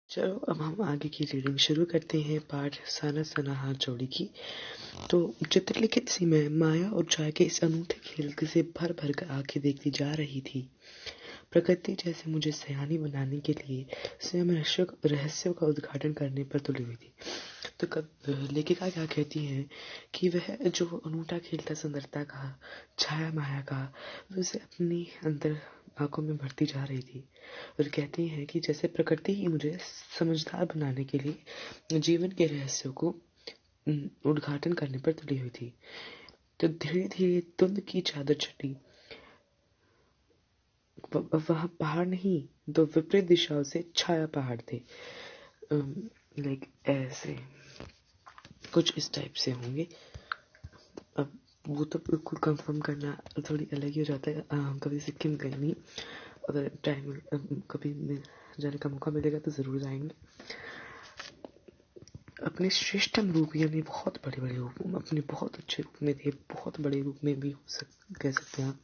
चलो अब हम आगे की रीडिंग शुरू करते हैं। पाठ साना सना हाथ जोड़ी की। तो चित्रलिखित सी मैं माया और चाय के इस अनूठे खेल से भर भर कर आंखें देखती जा रही थी। प्रकृति जैसे मुझे सयानी बनाने के लिए स्वयं रहस्यों का उद्घाटन करने पर तुली हुई थी। तो लेखिका क्या कहती हैं कि वह जो अनूठा खेल था सुंदरता का, छाया माया का, उसे अपनी अंदर आंखों में भरती जा रही थी। और कहती हैं कि जैसे प्रकृति ही मुझे समझदार बनाने के लिए जीवन के रहस्यों को उद्घाटन करने पर तुली हुई थी। तो धीरे धीरे धुंध की चादर छटी। वहां पहाड़ नहीं, दो विपरीत दिशाओं से छाया पहाड़ थे। लाइक ऐसे कुछ इस टाइप से होंगे। अब वो तो बिल्कुल कंफर्म करना थोड़ी अलग ही हो जाता है। कभी सिक्किम गए नहीं, अगर टाइम कभी जाने का मौका मिलेगा तो ज़रूर जाएंगे। अपने श्रेष्ठतम रूप यानी बहुत बड़े बड़े रूप, अपने बहुत अच्छे रूप में थे, बहुत बड़े रूप में भी कह सकते हैं।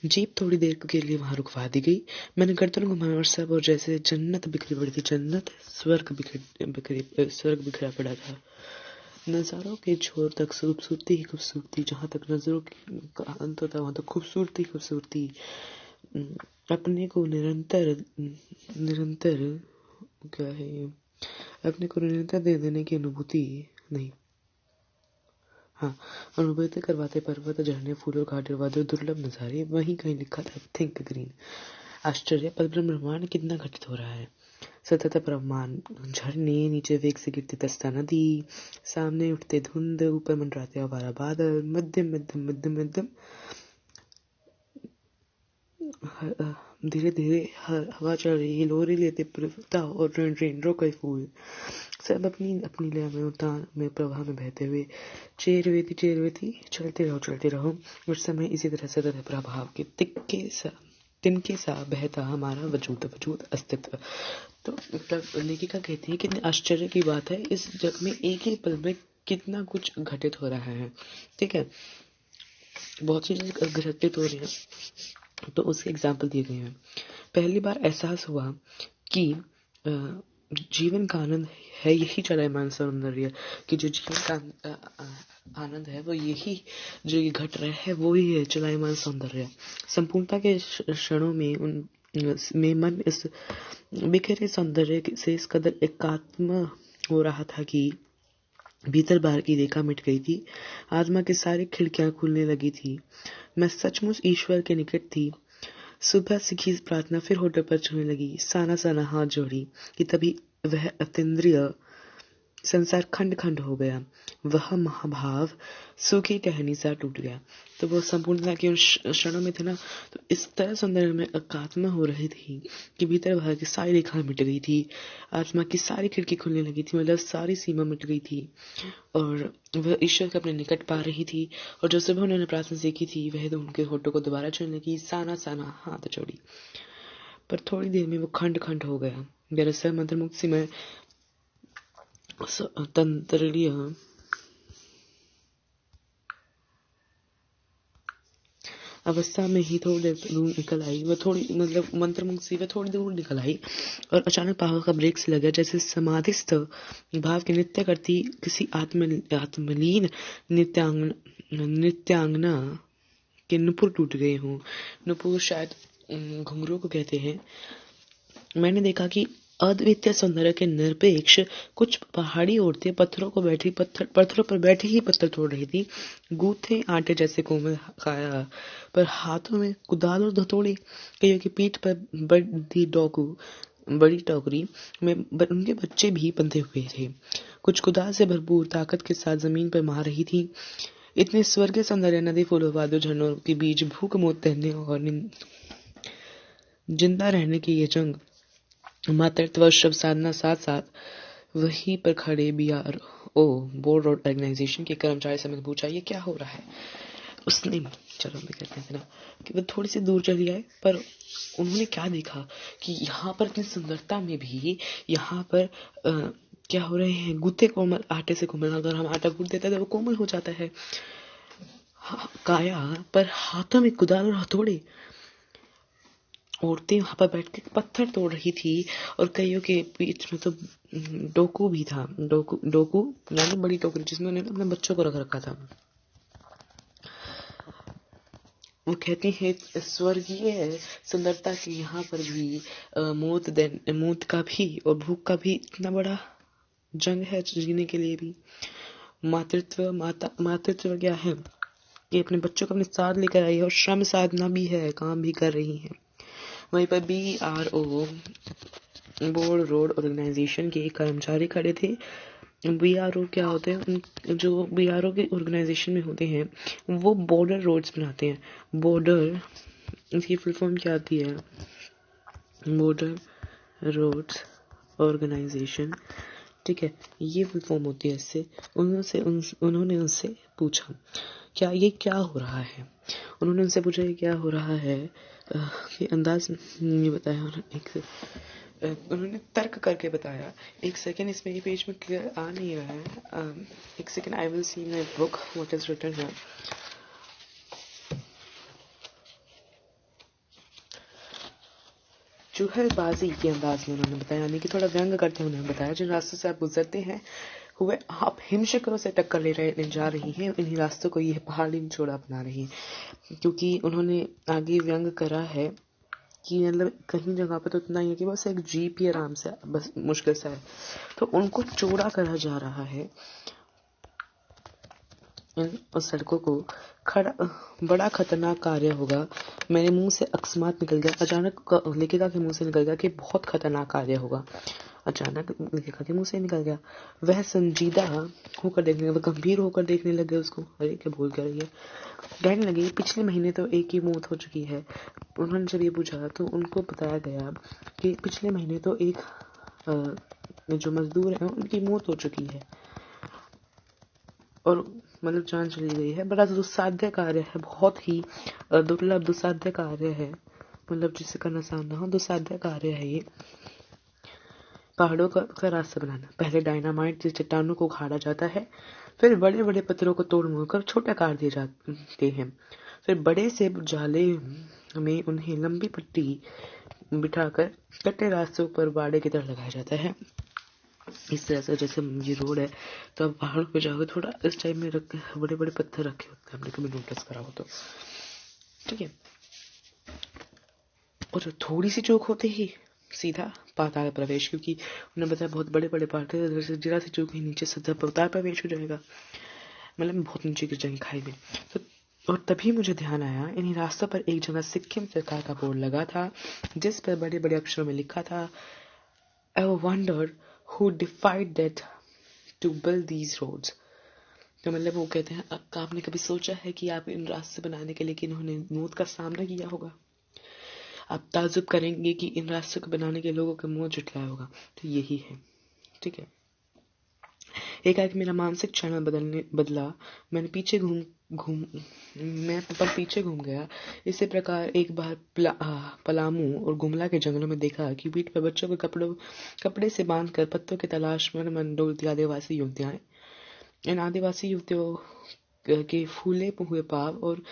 जीप थोड़ी देर के लिए वहां रुकवा दी गई। मैंने गर्दन घुमाया और सब और जैसे जन्नत बिखरी पड़ी थी। जन्नत स्वर्ग बिखरा पड़ा था। नजारों के छोर तक खूबसूरती ही खूबसूरती, जहां तक नजरों का अंत होता वहां तक खूबसूरती खूबसूरती। अपने को निरंतर निरंतर क्या है ये, अपने को निरंतर दे देने की अनुभूति नहीं, हाँ, अनुभूति करवाते पर्वत, झरने, फूलों, घाटी, वादल, दुर्लभ नजारे। वहीं कहीं लिखा था थिंक ग्रीन। आश्चर्य, पर ब्रह्मांड कितना घटित हो रहा है। सतत प्रमाण, झरने, नीचे वेग से गिरती दस्ता नदी, सामने उठते धुंध, ऊपर मंडराते आवारा बादल, मध्यम मध्यम मध्यम मध्यम धीरे धीरे हवा चल रही है, लोरी लेते प्रवृत्ता और रेनड्रो के फूल सब अपनी अपनी लय में उतान में प्रवाह में बहते हुए चेरवेती चलते रहो। उस समय इसी तरह सतत प्रभाव के तिनके सा बहता हमारा वजूद अस्तित्व। तो लेखिका कहती है कितने आश्चर्य की बात है, इस जग में एक ही पल में कितना कुछ घटित हो रहा है। ठीक है, बहुत सी चीजें घटित हो रही है। तो उसके एग्जाम्पल दिए गए हैं। पहली बार एहसास हुआ कि जीवन का आनंद है यही चलायमान सौंदर्य, कि जो जीवन का आनंद है वो यही, जो ये घट रहा है वो ही है चलायमान सौंदर्य। संपूर्णता के क्षणों में में मन इस बिखरे सौंदर्य से इस कदर एकात्म हो रहा था कि भीतर बाहर की रेखा मिट गई थी। आत्मा की सारी खिड़कियां खुलने लगी थी। मैं सचमुच ईश्वर के निकट थी। सुबह सीखी प्रार्थना फिर होठों पर छूने लगी। साना साना हाथ जोड़ी कि तभी वह अतीन्द्रिय संसार खंड खंड हो गया। वह महाभाव सूखी टहनी सा टूट गया। तो वो संपूर्णता के उन क्षणों में थे ना, तो इस तरह सुंदर में एकात्म हो रही थी कि भीतर बाहर की सारी रेखा मिट गई थी। आत्मा की सारी खिड़की खुलने लगी थी, मतलब सारी सीमा मिट गई थी और वह ईश्वर के अपने निकट पा रही थी। और जो सुबह उन्होंने प्रार्थना सीखी थी वह तो उनके होठों को दोबारा छूने लगी। साना साना हाथ जोड़ी, पर थोड़ी देर में वो खंड खंड हो गया। दरअसल मंत्रमुग्ध सी मैं तंत्रीय अवस्था में ही थोड़ी देर दूर निकल आई। वह थोड़ी मतलब मंत्रमुग्ध सी वह थोड़ी दूर निकल आई और अचानक पाँव का ब्रेक से लगा, जैसे समाधिस्थ भाव के नृत्य करती किसी आत्मलीन नृत्यांगना के नुपुर टूट गए हों। नुपुर शायद घुंघरू को कहते हैं। मैंने देखा कि अद्वितीय सौंदर्य के निरपेक्ष कुछ पहाड़ी औरतें पत्थरों पर बैठी ही पत्थर तोड़ रही थी। गूथे आटे जैसे कोमल काया पर हाथों में कुदाल और हथौड़ी, कईयों की पीठ पर बड़ी टोकरी में उनके बच्चे भी बंधे हुए थे। कुछ कुदाल से भरपूर ताकत के साथ जमीन पर मार रही थी। इतने स्वर्गीय सौंदर्य, नदी, फूलों, वादों, झरनों के बीच भूख मौत तैरने और जिंदा रहने की ये जंग, मातृत्व शब्द साधना साथ साथ वहीं पर खड़े BRO बोर्ड रोड ऑर्गेनाइजेशन के कर्मचारी से पूछा ये क्या हो रहा है। उसने चलो मैं कहते हैं ना कि वो थोड़ी सी दूर चली आए, पर उन्होंने क्या देखा कि यहाँ पर इतनी सुंदरता में भी यहाँ पर क्या हो रहे हैं, गुत्ते कोमल आटे से कोमल। अगर हम आटा गूंथ देते हैं तो वो कोमल हो जाता है। काया पर हाथों में कुदाल और हथौड़े, औरतें वहां पर बैठ के पत्थर तोड़ रही थी और कईयों के बीच में तो डोकू भी था। डोकू यानी बड़ी टोकरी जिसमें उन्होंने अपने बच्चों को रख रखा था। वो कहते हैं स्वर्गीय सुंदरता की यहाँ पर भी मौत का भी और भूख का भी इतना बड़ा जंग है जीने के लिए भी। मातृत्व क्या है कि अपने बच्चों को अपने साथ लेकर आई है और श्रम साधना भी है, काम भी कर रही है। वहीं पर BRO बोर्ड रोड ऑर्गेनाइजेशन के एक कर्मचारी खड़े थे। BRO क्या होते हैं? जो BRO के ऑर्गेनाइजेशन में होते हैं वो बॉर्डर रोड्स बनाते हैं। बॉर्डर, इसकी फुल फॉर्म क्या आती है? बॉर्डर रोड्स ऑर्गेनाइजेशन, ठीक है, ये फुल फॉर्म होती है। इससे उन्होंने उनसे पूछा क्या हो रहा है। उन्होंने उनसे पूछा कि क्या हो रहा है, कि अंदाज नहीं बताया। उन्होंने तर्क करके बताया। एक सेकेंड, इसमें ये पेज में क्लियर आ नहीं रहा है। एक second, I will see my book what is written here. चुहलबाजी के अंदाज में उन्होंने बताया, यानी कि थोड़ा व्यंग करते हुए उन्होंने बताया, जिन रास्तों से आप गुजरते हैं हुए आप हिमशिखरों से टक्कर ले जा रही हैं, इन्हीं रास्तों को ये पहाड़ी निचोड़ा अपना रही हैं। क्योंकि उन्होंने आगे व्यंग करा है कि मतलब कहीं जगह पर तो इतना ही है कि बस एक जीप ही आराम से बस मुश्किल से है, तो उनको चौड़ा करा जा रहा है इन सड़कों को। बड़ा खतरनाक कार्य होगा। मेरे मुंह से अकस्मात निकल गया, अचानक लेखिका के मुंह से निकल गया कि बहुत खतरनाक कार्य होगा। अचानक लेखिका के मुंह से निकल गया। वह संजीदा होकर देखने, वह गंभीर होकर देखने लगे उसको। अरे क्या बोल कर रही है? कहने लगी पिछले महीने तो एक की मौत हो चुकी है। उन्होंने जब ये पूछा तो उनको बताया गया कि पिछले महीने तो एक जो मजदूर है उनकी मौत हो चुकी है और मतलब जान चली गई है। बड़ा दुस्साध्य कार्य है, बहुत ही दुर्लभ दुस्साध्य कार्य है, मतलब जिससे करना आसान ना हो, दुस्साध्य कार्य है ये पहाड़ों का रास्ता बनाना। पहले डायनामाइट से चट्टानों को उखाड़ा जाता है, फिर बड़े बड़े पत्थरों को तोड़ मोड़ कर छोटा काट दिए जाते हैं, फिर बड़े से जाले में उन्हें लंबी पट्टी बिठाकर कटे रास्तों पर बाड़े की तरह लगाया जाता है। इस तरह से जैसे ये रोड है तो आप पहाड़ों पे जाओगे, थोड़ा इस टाइप में बड़े बड़े पत्थर रखे होते हैं, हमने कभी नोटिस करा हो तो, ठीक है। और थोड़ी सी चूक होते ही सीधा पाताल प्रवेश, क्योंकि उन्होंने बताया बहुत बड़े बड़े पहाड़ थे, जरा सी चूक ही नीचे सीधा पाताल प्रवेश हो जाएगा, मतलब बहुत नीचे गिर जाएंगे खाई में। तो और तभी मुझे ध्यान आया, इन्हीं रास्तों पर एक जगह सिक्किम सरकार का बोर्ड लगा था जिस पर बड़े बड़े अक्षरों में लिखा था, I wondered who defied that to build these roads। तो मतलब वो कहते हैं, आपने कभी सोचा है कि आप इन रास्ते बनाने के लिए कि इन्होंने मौत का सामना किया होगा? आप ताजुब करेंगे कि इन रास्तों को बनाने के लोगों का मुंह जुटलाया होगा। तो यही है, ठीक है। एकाएक मेरा मानसिक चरण बदला। मैंने पीछे घूम गया। इसी प्रकार एक बार पलामू और गुमला के जंगलों में देखा कि पीठ पर बच्चों को कपड़े से बांधकर पत्तों की तलाश में मन डोलती आदिवासी युवतियां। इन आदिवासी युवतियों के फूले हुए पाव और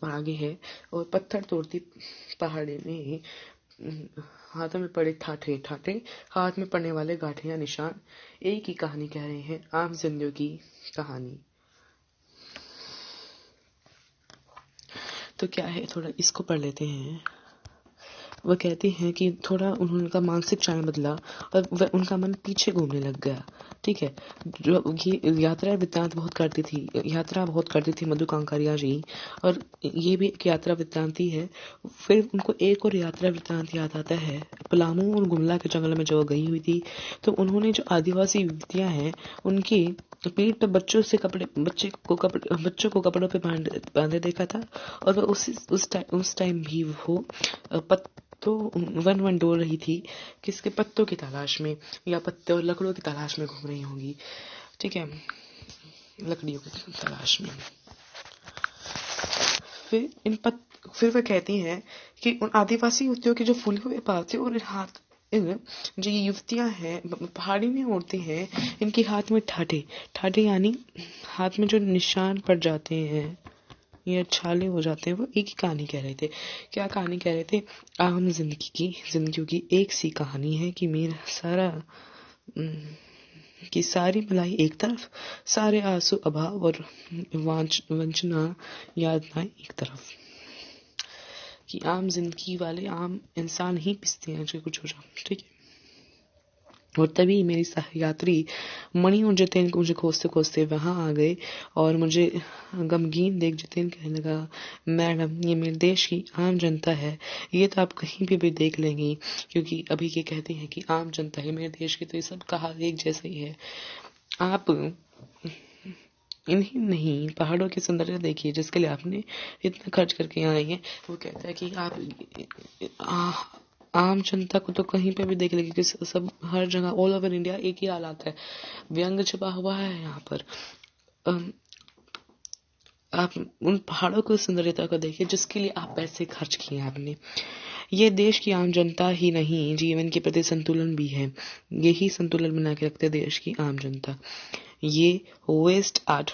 आगे है और पत्थर तोड़ती पहाड़ी में हाथों में पड़े ठाठे हाथ में पड़ने वाले गांठे या निशान एक ही कहानी कह रहे हैं, आम जिंदगी की कहानी। तो क्या है, थोड़ा इसको पढ़ लेते हैं। वह कहती हैं कि थोड़ा उनका मानसिक चयन बदला और वह उनका मन पीछे घूमने लग गया, ठीक है। जो ये यात्रा बहुत करती थी मधु कांकरिया जी, और ये भी एक यात्रा वृत्तांत ही है। फिर उनको एक और यात्रा वृत्तांत याद आता है, पलामू और गुमला के जंगल में जो गई हुई थी, तो उन्होंने जो आदिवासी युवतियां हैं उनकी पीठ पर बच्चों को कपड़ों पे बांधे देखा था, और वह उस टाइम भी वो तो वन डोल रही थी, किसके पत्तों की तलाश में या पत्ते और लकड़ों की तलाश में घूम रही होंगी, ठीक है, लकड़ियों की तलाश में। फिर वह कहती हैं कि उन आदिवासी युवतियों के जो फूले हुए पाव थे और जो ये युवतियां हैं पहाड़ी में औरतें हैं, इनके हाथ में ठाठे यानी हाथ में जो निशान पड़ जाते हैं, या छाले हो जाते हैं, वो एक ही कहानी कह रहे थे। क्या कहानी कह रहे थे? आम जिंदगी की एक सी कहानी है कि मेरा सारा कि सारी मलाई एक तरफ, सारे आंसू अभाव और वंचना यातनाएं एक तरफ। कि आम जिंदगी वाले आम इंसान ही पिसते हैं जो कुछ हो जाए, ठीक है। और तभी मेरी सहयात्री मणि और जितेन को मुझे खोजते खोजते वहां आ गए और मुझे गमगीन देख जितेन कहने लगा, मैडम ये मेरे देश की आम जनता है, ये तो आप कहीं भी देख लेंगी, क्योंकि अभी ये कहते हैं कि आम जनता है मेरे देश की, तो ये सब कहा एक जैसा ही है। आप इन्हीं नहीं पहाड़ों की सुंदरता देखिए जिसके लिए आपने इतना खर्च करके यहाँ आई है। वो कहता है कि आप आम जनता को तो कहीं पे भी देख लेगी कि सब हर जगह ऑल ओवर इंडिया एक ही हालात है, व्यंग छिपा हुआ है यहाँ पर। आप उन पहाड़ों की सुंदरता को देखिए जिसके लिए आप पैसे खर्च किए आपने। ये देश की आम जनता ही नहीं, जीवन के प्रति संतुलन भी है, यही संतुलन बना के रखते देश की आम जनता। ये वेस्ट आर्ट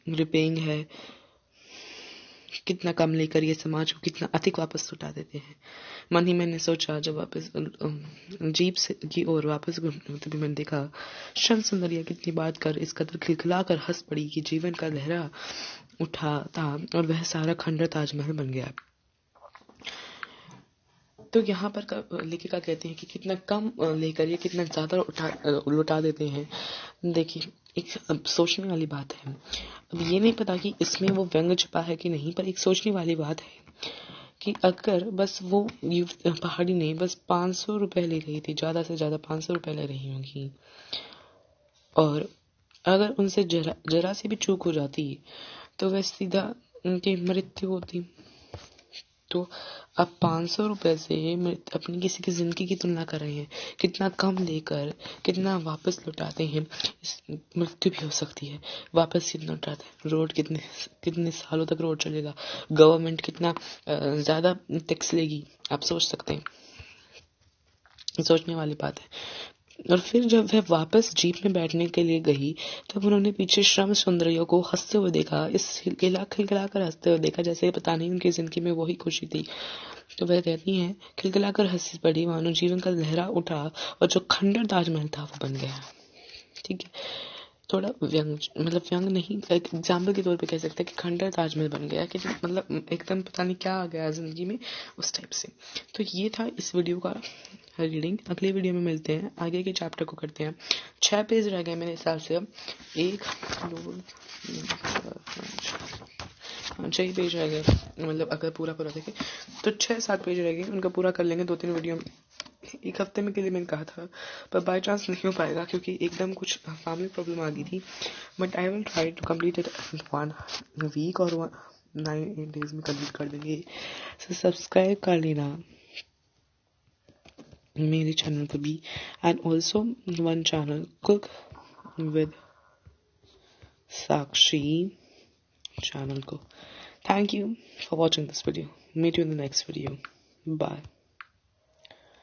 रिपेइंग है, कितना कम लेकर ये समाज को कितना अधिक वापस लौटा देते हैं। मन ही मैंने सोचा, जब वापस जीप से की ओर वापस तभी मैंने देखा क्षण सुंदरिया कितनी बात कर इस कदर खिलखिला कर हंस पड़ी कि जीवन का लहरा उठा था और वह सारा खंडर ताजमहल बन गया। तो यहाँ पर लेखिका कहते हैं कि कितना कम लेकर ये कितना ज्यादा लौटा देते हैं। देखिए एक सोचने वाली बात है। अब ये नहीं पता कि इसमें वो व्यंग छिपा है कि नहीं, पर एक सोचने वाली बात है कि अगर बस वो पहाड़ी ने बस 500 रुपए ले रही थी, ज्यादा से ज्यादा 500 रुपए ले रही होंगी, और अगर उनसे जरा सी भी चूक हो जाती तो वह सीधा उनकी मृत्यु होती। तो अब 500 रुपए से अपनी किसी की जिंदगी की तुलना कर रहे हैं, कितना कम लेकर कितना वापस लौटाते हैं। मृत्यु भी हो सकती है, वापस कितना लौटाते हैं। रोड कितने सालों तक रोड चलेगा, गवर्नमेंट कितना ज्यादा टैक्स लेगी, आप सोच सकते हैं। सोचने वाली बात है। और फिर जब वह वापस जीप में बैठने के लिए गई तब उन्होंने पीछे श्रम सुंदरियों को हंसते हुए देखा, इस खिलखिला कर हंसते हुए देखा जैसे पता नहीं उनकी जिंदगी में वही खुशी थी। तो वह कहती हैं, खिलखिला कर हंसी पड़ी मानो जीवन का लहरा उठा और जो खंडर ताजमहल था वो बन गया। ठीक है, थोड़ा व्यंग नहीं, एक एग्जाम्पल के तौर पे कह सकते हैं कि खंडर ताजमहल बन गया, कि मतलब एकदम पता नहीं क्या आ गया जिंदगी में उस टाइप से। तो ये था इस वीडियो का रीडिंग। अगले वीडियो में मिलते हैं, आगे के चैप्टर को करते हैं। 6 पेज रह गए मेरे हिसाब से, अब 1 2 6 ही पेज रह गए, मतलब अगर पूरा देखें तो 6-7 पेज रह गए, उनका पूरा कर लेंगे 2-3 वीडियो में। एक हफ्ते में के लिए मैंने कहा था, पर बाय चांस नहीं हो पाएगा क्योंकि एकदम कुछ फैमिली प्रॉब्लम आ गई थी। But I will try to complete it 1 week और 9-8 डेज में कंप्लीट कर देंगे। सो सब्सक्राइब कर लेना मेरे चैनल पर भी, and also one channel cook with Sakshi channel को। Thank you for watching this video, meet you in the next video, bye.